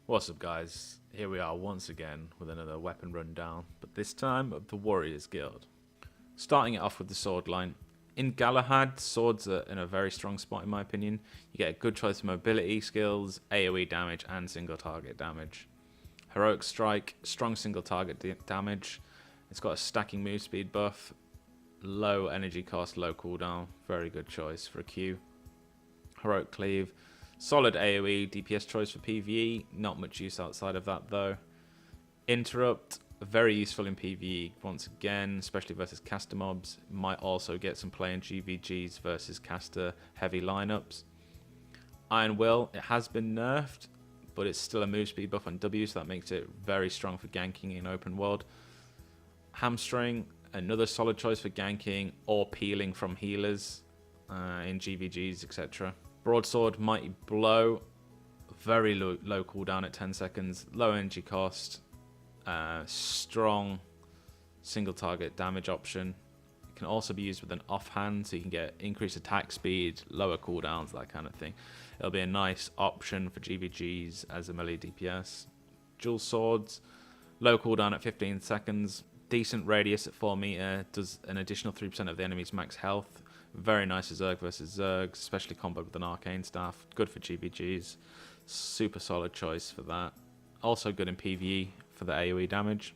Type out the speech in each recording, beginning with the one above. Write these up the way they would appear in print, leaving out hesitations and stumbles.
What's up, guys? Here we are once again with another weapon rundown, but this time of the Warriors Guild. Starting it off with the sword line. In Galahad, swords are in a very strong spot in my opinion. You get a good choice of mobility skills, AoE damage and single target damage. Heroic Strike, strong single target damage. It's got a stacking move speed buff, low energy cost, low cooldown. Very good choice for a Q. Heroic Cleave, solid AoE DPS choice for PvE, not much use outside of that though. Interrupt, very useful in PvE once again, especially versus caster mobs. Might also get some play in GVGs versus caster heavy lineups. Iron Will, it has been nerfed, but it's still a move speed buff on W, so that makes it very strong for ganking in open world. Hamstring, another solid choice for ganking or peeling from healers in GVGs, etc. Broadsword, Mighty Blow, very low cooldown at 10 seconds, low energy cost, strong single target damage option. It can also be used with an offhand, so you can get increased attack speed, lower cooldowns, that kind of thing. It'll be a nice option for GVGs as a melee DPS. Dual Swords, low cooldown at 15 seconds, decent radius at 4 meter, does an additional 3% of the enemy's max health. Very nice as Zerg versus Zerg, especially comboed with an arcane staff. Good for GVGs. Super solid choice for that. Also good in PvE for the AoE damage.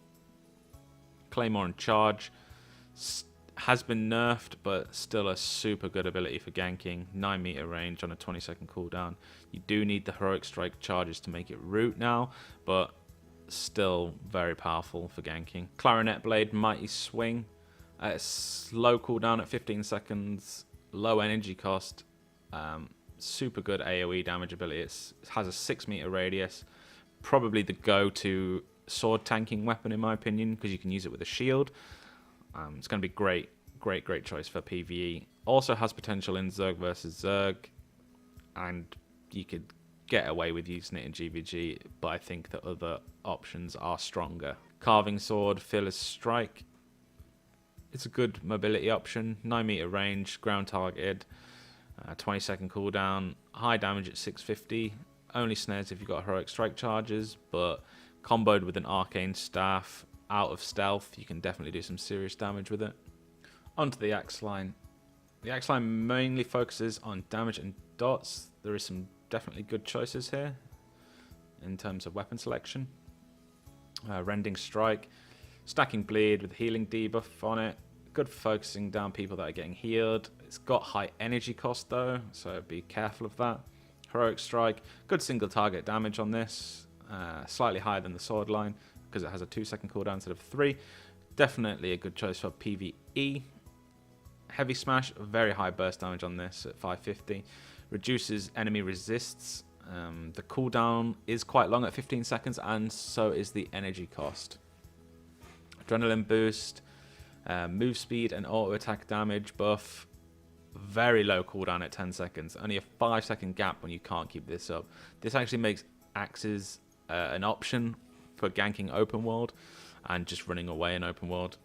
Claymore and Charge has been nerfed, but still a super good ability for ganking. 9 meter range on a 20-second cooldown. You do need the Heroic Strike charges to make it root now, but still very powerful for ganking. Clarinet Blade, Mighty Swing. Slow cooldown at 15 seconds, low energy cost, super good AoE damage ability. It has a 6 meter radius, probably the go-to sword tanking weapon in my opinion, because you can use it with a shield. It's going to be great choice for PvE. Also has potential in Zerg versus Zerg, and you could get away with using it in GVG, but I think that other options are stronger. Carving Sword, Fearless Strike. It's a good mobility option, 9 meter range, ground targeted, 20-second cooldown, high damage at 650, only snares if you've got heroic strike charges, but comboed with an arcane staff, out of stealth, you can definitely do some serious damage with it. Onto the axe line. The axe line mainly focuses on damage and dots. There is some definitely good choices here in terms of weapon selection. Rending Strike, stacking bleed with healing debuff on it. Good for focusing down people that are getting healed. It's got high energy cost though, so be careful of that. Heroic Strike, good single target damage on this. Slightly higher than the sword line because it has a 2-second cooldown instead of 3. Definitely a good choice for PvE. Heavy Smash, very high burst damage on this at 550. Reduces enemy resists. The cooldown is quite long at 15 seconds, and so is the energy cost. Adrenaline Boost, move speed and auto attack damage buff. Very low cooldown at 10 seconds. Only a 5-second gap when you can't keep this up. This actually makes axes an option for ganking open world and just running away in open world.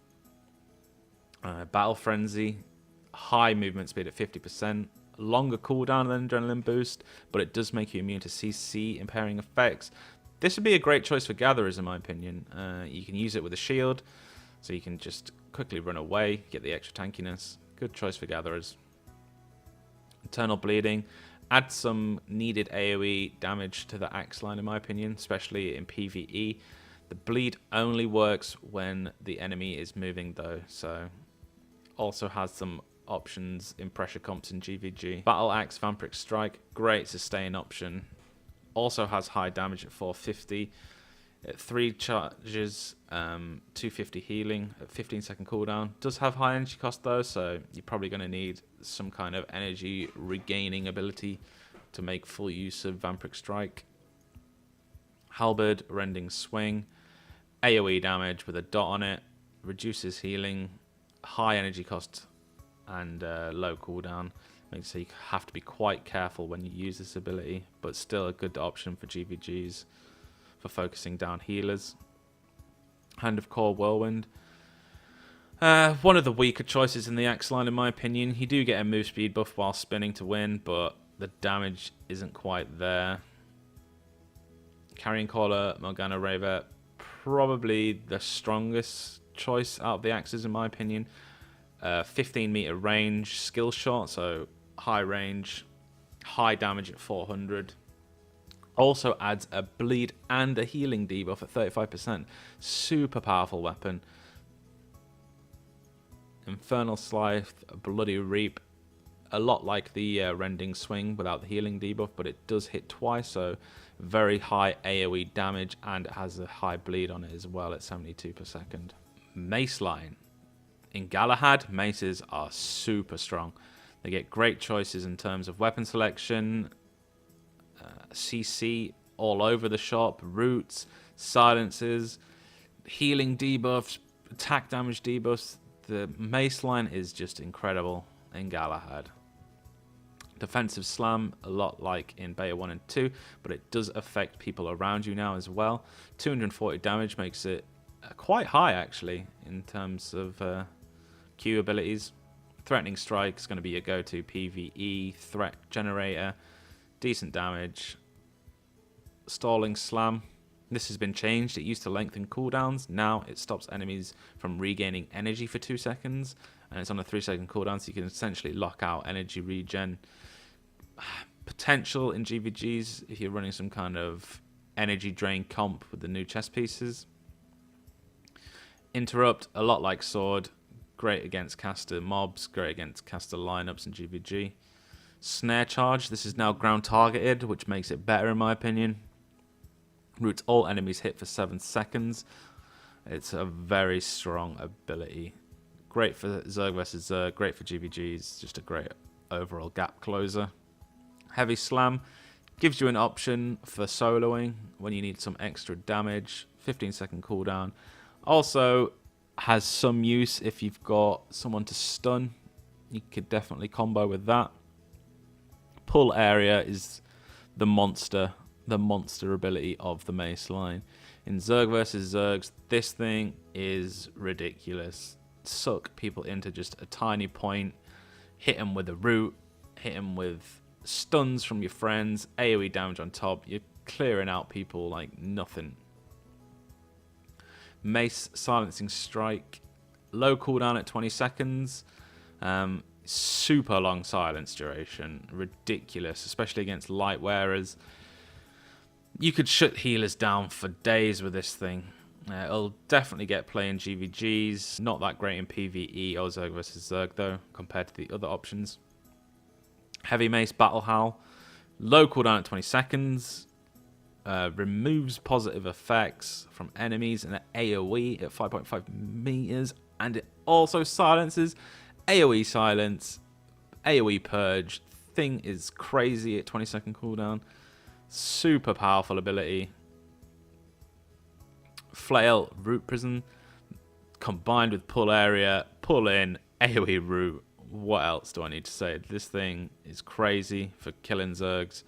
Battle Frenzy, high movement speed at 50%. Longer cooldown than Adrenaline Boost, but it does make you immune to CC impairing effects. This would be a great choice for gatherers in my opinion. You can use it with a shield, so you can just quickly run away, get the extra tankiness. Good choice for gatherers. Eternal Bleeding, add some needed AoE damage to the axe line in my opinion, especially in PvE. The bleed only works when the enemy is moving though, so also has some options in pressure comps in GVG. Battle Axe, Vampiric Strike, great sustain option. Also has high damage at 450. At 3 charges, 250 healing at 15-second cooldown. Does have high energy cost though, so you're probably going to need some kind of energy regaining ability to make full use of Vampiric Strike. Halberd, Rending Swing, AoE damage with a dot on it, reduces healing, high energy cost and low cooldown. Makes so you have to be quite careful when you use this ability, but still a good option for GVGs for focusing down healers. Hand of Core Whirlwind. One of the weaker choices in the axe line in my opinion. You do get a move speed buff while spinning to win, but the damage isn't quite there. Carrion Caller, Morgana Raver, probably the strongest choice out of the axes in my opinion. 15-meter range, skill shot, so high range, high damage at 400. Also adds a bleed and a healing debuff at 35%. Super powerful weapon. Infernal Scythe, Bloody Reap. A lot like the Rending Swing without the healing debuff, but it does hit twice, so very high AoE damage, and it has a high bleed on it as well at 72 per second. Mace line. In Galahad, maces are super strong. They get great choices in terms of weapon selection, CC all over the shop, roots, silences, healing debuffs, attack damage debuffs. The mace line is just incredible in Galahad. Defensive slam, a lot like in Beta 1 and 2, but it does affect people around you now as well. 240 damage makes it quite high actually in terms of Q abilities. Threatening Strike is going to be your go-to PvE threat generator. Decent damage. Stalling Slam. This has been changed. It used to lengthen cooldowns. Now it stops enemies from regaining energy for 2 seconds. And it's on a 3-second cooldown, so you can essentially lock out energy regen. Potential in GVGs if you're running some kind of energy drain comp with the new chest pieces. Interrupt, a lot like Sword. Great against caster mobs, great against caster lineups in GVG. Snare Charge, this is now ground targeted, which makes it better in my opinion. Roots all enemies hit for 7 seconds. It's a very strong ability. Great for Zerg versus Zerg, great for GVGs, just a great overall gap closer. Heavy Slam gives you an option for soloing when you need some extra damage. 15-second cooldown. Also has some use if you've got someone to stun. You could definitely combo with that. Pull area is the monster ability of the Mace line. In Zerg versus Zergs, this thing is ridiculous. Suck people into just a tiny point, hit them with a root, hit them with stuns from your friends, AoE damage on top. You're clearing out people like nothing. Mace Silencing Strike, low cooldown at 20 seconds, super long silence duration, ridiculous, especially against light wearers. You could shut healers down for days with this thing. It'll definitely get play in GVGs, not that great in PvE or Zerg versus Zerg though, compared to the other options. Heavy Mace Battle Howl, low cooldown at 20 seconds, removes positive effects from enemies and AoE at 5.5 meters, and it also silences AoE silence, AoE purge. Thing is crazy at 20-second cooldown. Super powerful ability. Flail Root Prison combined with pull area, pull in, AoE root. What else do I need to say? This thing is crazy for killing Zergs.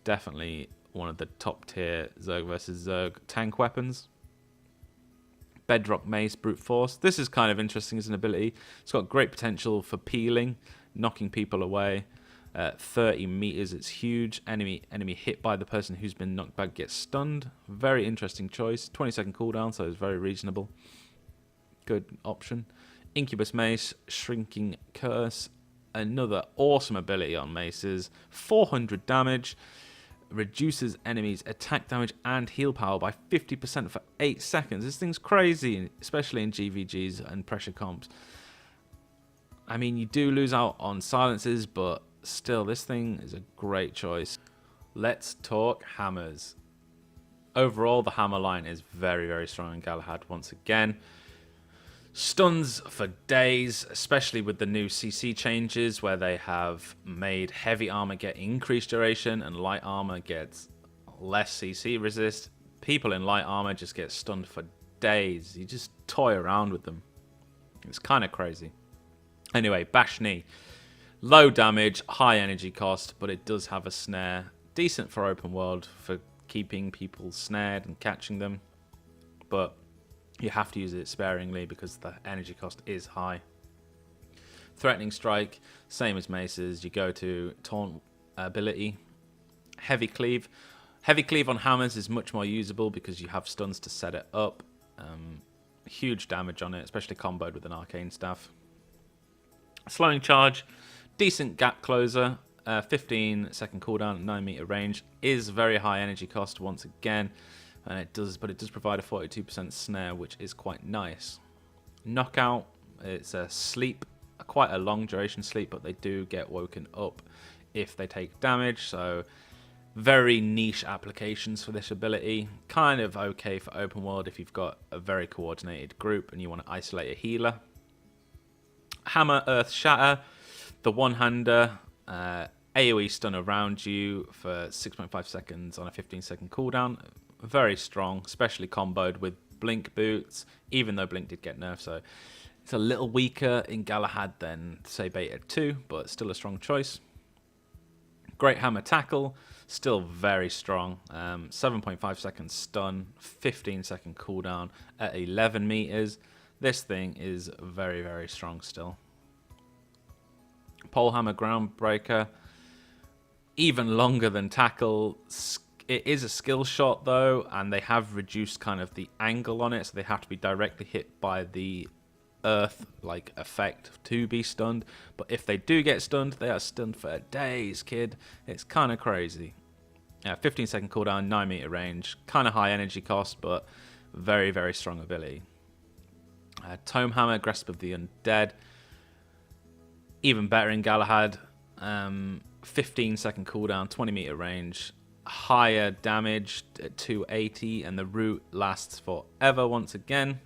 Definitely one of the top tier Zerg versus Zerg tank weapons. Bedrock Mace Brute Force. This is kind of interesting as an ability. It's got great potential for peeling, knocking people away. 30 meters, it's huge. Enemy hit by the person who's been knocked back gets stunned. Very interesting choice. 20-second cooldown, so it's very reasonable. Good option. Incubus Mace, Shrinking Curse. Another awesome ability on maces. 400 damage. Reduces enemies' attack damage and heal power by 50% for 8 seconds. This thing's crazy, especially in GVGs and pressure comps. I mean, you do lose out on silences, but still, this thing is a great choice. Let's talk hammers. Overall, the hammer line is very, very strong in Galahad once again. Stuns for days, especially with the new CC changes where they have made heavy armor get increased duration and light armor gets less CC resist. People in light armor just get stunned for days. You just toy around with them. It's kind of crazy. Anyway, Bash Knee. Low damage, high energy cost, but it does have a snare. Decent for open world for keeping people snared and catching them. But you have to use it sparingly because the energy cost is high. Threatening Strike, same as Mace's. You go to taunt ability. Heavy Cleave. Heavy cleave on hammers is much more usable because you have stuns to set it up. Huge damage on it, especially comboed with an arcane staff. Slowing charge, decent gap closer, 15-second cooldown, 9-meter range, is very high energy cost once again, and it does provide a 42% snare, which is quite nice. Knockout, it's a sleep, quite a long duration sleep, but they do get woken up if they take damage, so very niche applications for this ability. Kind of okay for open world if you've got a very coordinated group and you want to isolate a healer. Hammer, Earth Shatter, the one-hander, AoE stun around you for 6.5 seconds on a 15-second cooldown. Very strong, especially comboed with Blink boots, even though Blink did get nerfed, so it's a little weaker in Galahad than, say, Beta 2, but still a strong choice. Great Hammer Tackle, still very strong. 7.5 seconds stun, 15-second cooldown at 11 meters. This thing is very, very strong still. Pole Hammer Groundbreaker, even longer than Tackle. It is a skill shot though, and they have reduced kind of the angle on it, so they have to be directly hit by the earth like effect to be stunned. But if they do get stunned, they are stunned for days, kid. It's kind of crazy. 15-second cooldown, 9-meter range, kind of high energy cost, but very, very strong ability. Tome Hammer, Grasp of the Undead, even better in Galahad. 15-second cooldown, 20-meter range, higher damage at 280, and the root lasts forever once again.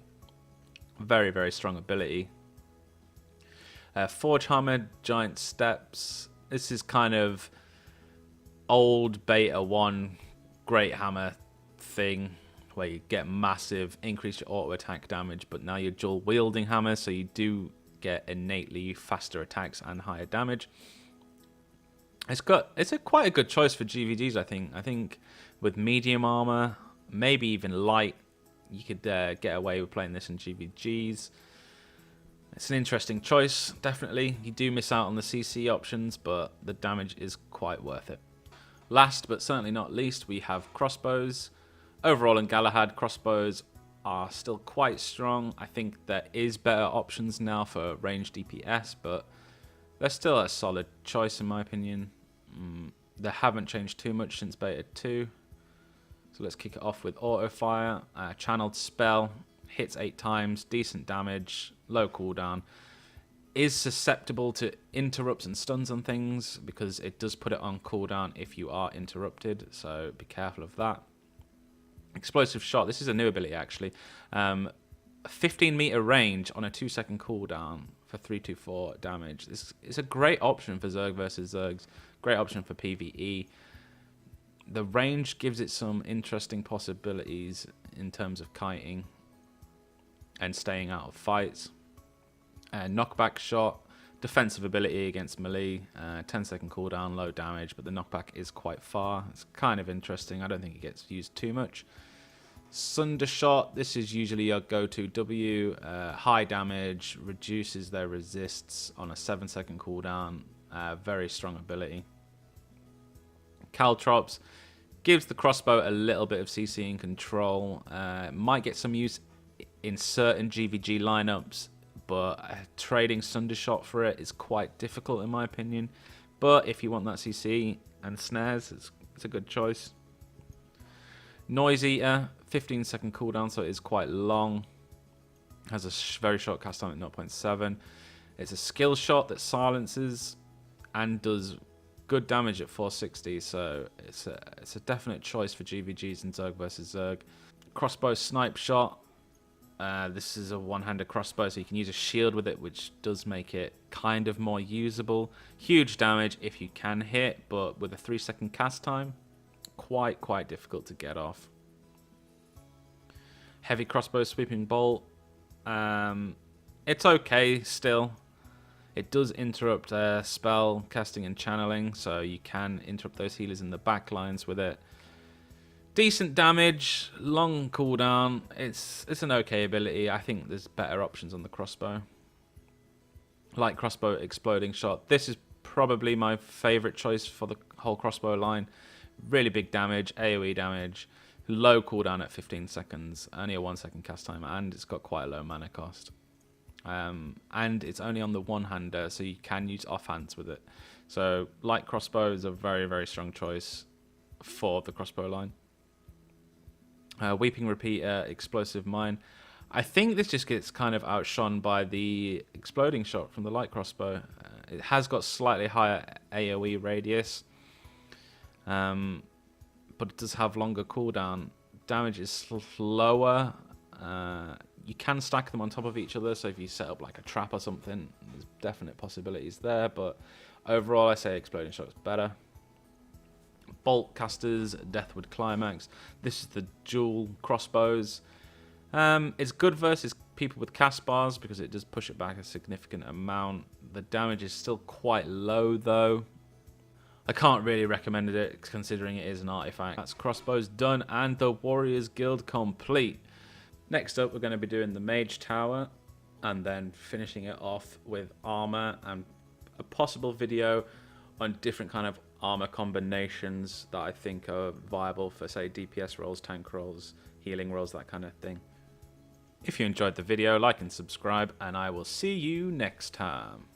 Very, very strong ability. Forge Hammer, Giant Steps. This is kind of old Beta 1 Great Hammer thing, where you get massive increase your auto attack damage, but now you're dual wielding hammer, so you do get innately faster attacks and higher damage. It's quite a good choice for GVGs, I think. I think with medium armor, maybe even light, you could get away with playing this in GVGs. It's an interesting choice, definitely. You do miss out on the CC options, but the damage is quite worth it. Last but certainly not least, we have crossbows. Overall in Galahad, crossbows are still quite strong. I think there is better options now for range DPS, but they're still a solid choice in my opinion. They haven't changed too much since Beta 2. So let's kick it off with auto fire. Channeled spell, hits 8 times, decent damage, low cooldown. Is susceptible to interrupts and stuns on things because it does put it on cooldown if you are interrupted, so be careful of that. Explosive Shot, this is a new ability actually. 15-meter range on a 2-second cooldown for 324 damage. This is a great option for Zerg versus Zergs, great option for PvE. The range gives it some interesting possibilities in terms of kiting and staying out of fights. Knockback Shot, defensive ability against melee, 10-second cooldown, low damage, but the knockback is quite far. It's kind of interesting. I don't think it gets used too much. Sunder Shot, this is usually your go-to W. High damage, reduces their resists on a 7-second cooldown. Very strong ability. Caltrops gives the crossbow a little bit of CC and control. Might get some use in certain GVG lineups, but trading Sunder Shot for it is quite difficult in my opinion. But if you want that CC and snares, it's a good choice. Noise Eater, 15-second cooldown, so it is quite long. Has a very short cast time at 0.7. It's a skill shot that silences and does good damage at 460, so it's a definite choice for GVGs and Zerg versus Zerg. Crossbow Snipe Shot. This is a one-handed crossbow, so you can use a shield with it, which does make it kind of more usable. Huge damage if you can hit, but with a 3-second cast time, quite difficult to get off. Heavy Crossbow Sweeping Bolt. It's okay still. It does interrupt spell casting and channeling, so you can interrupt those healers in the back lines with it. Decent damage, long cooldown. It's an okay ability. I think there's better options on the crossbow. Light Crossbow Exploding Shot. This is probably my favorite choice for the whole crossbow line. Really big damage, AoE damage, low cooldown at 15 seconds, only a 1 second cast time, and it's got quite a low mana cost. And it's only on the one-hander, so you can use offhands with it. So light crossbow is a very, very strong choice for the crossbow line. Weeping Repeater, Explosive Mine. I think this just gets kind of outshone by the exploding shot from the light crossbow. It has got slightly higher AoE radius, but it does have longer cooldown. Damage is slower. You can stack them on top of each other, so if you set up like a trap or something, there's definite possibilities there, but overall I say Exploding Shot is better. Bolt Casters, Deathwood Climax. This is the dual crossbows. It's good versus people with cast bars because it does push it back a significant amount. The damage is still quite low though. I can't really recommend it considering it is an artifact. That's crossbows done and the Warriors Guild complete. Next up, we're going to be doing the Mage Tower and then finishing it off with armor and a possible video on different kind of armor combinations that I think are viable for, say, DPS roles, tank roles, healing roles, that kind of thing. If you enjoyed the video, like and subscribe, and I will see you next time.